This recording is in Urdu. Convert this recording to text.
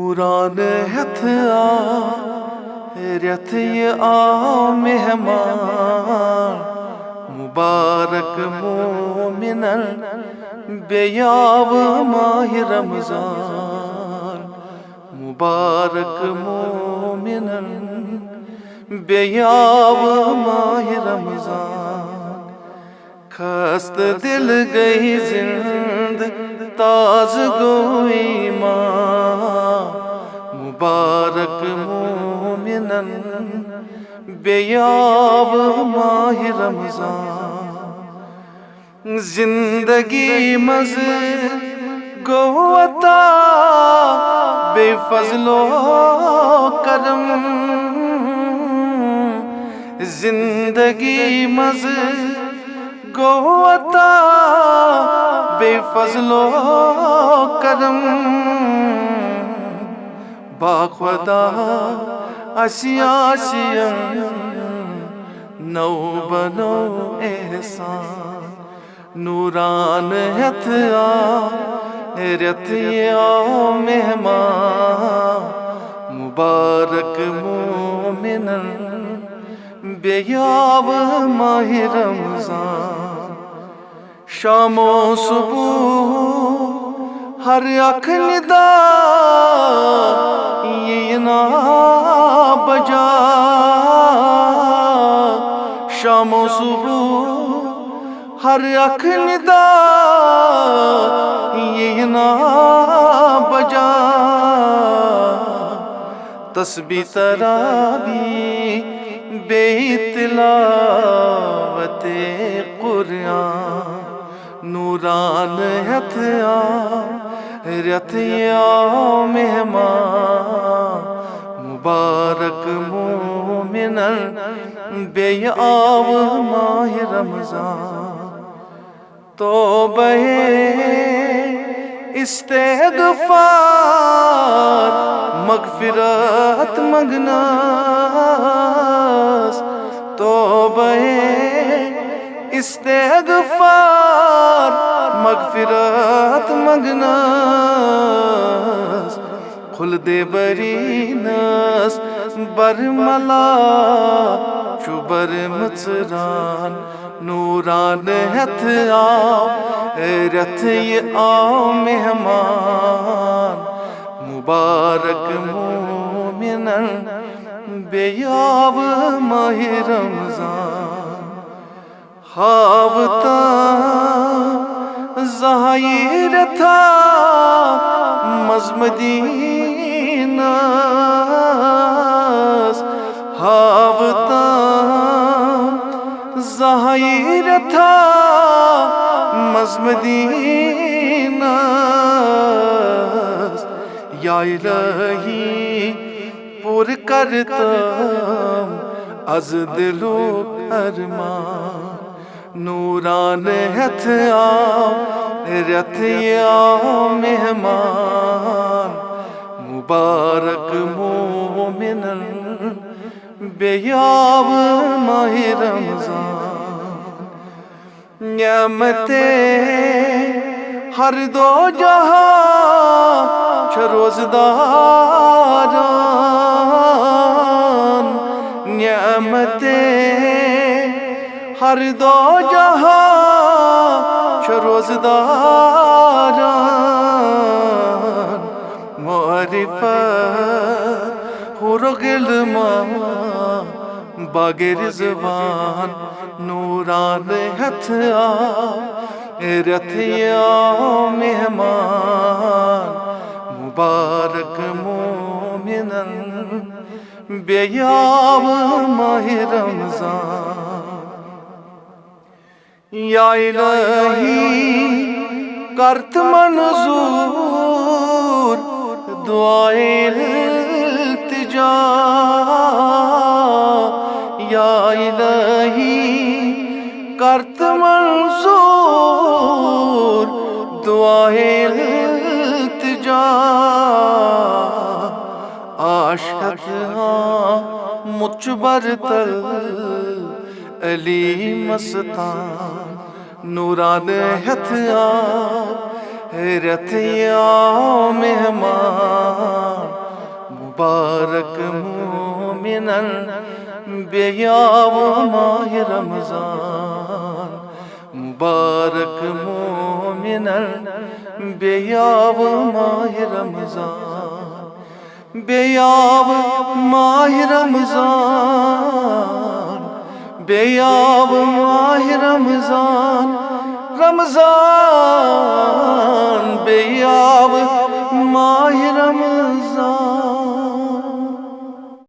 نوران ہتھ رت یہ مہمان مبارک مومنن بیاو ماہ رمضان مبارک مومنن بیاو ماہ رمضان خست دل گئی زند تاز گو ایمان مبارک مومنن بیاو ماہ رمضان زندگی مز گو عطا بے فضل و کرم زندگی مز گو عطا بے فضل و کرم با خدا آسیم نو بنو احسان نوران ہتھ رت مہمان مبارک مومنن بیاو ماہ رمضان شام و صبح ہر اکھ ندا یہ نا بجا شام و صبح ہر اکھ ندا یہ نا بجا تسبیح تراویح بے تلاوت قرآن نوران ہتھ رت مہمان مبارک مومنن بیاو ماہ رمضان توبہ استغفار مغفرت مگنا توبہ استغفار مغفرت مگنا خلد برینس برملا چوبر مصران نوران ہتھ رت مہمان مبارک مومنن بیاو ماہ رمضان ہاوتا ظاہر تھا مزمدینہ ہاوتا ظاہر تھا مزمدینہ یا الہی پر کرتم از دل و ارمان نوران ہتھ رت مہمان مبارک مومنن بیاو ماہ رمضان نعمت ہر دو جہاں روزداران نعمت ہر دو جہاں روزداران معرفت حرق علمان باغ رضوان نوران ہتھ رت مہمان مبارک مومنن بیاو ماہ رمضان یا الہی کرت منظور دعائے التجا یا الہی کرت منظور دعائے التجا عاشق مجھ برتل علی مستان نوران ہتھ رت مہمان مبارک مومنن بیاو ماہ رمضان مبارک مومنن بیاو ماہ رمضان بیاو ماہ رمضان بیاو ماہ رمضان رمضان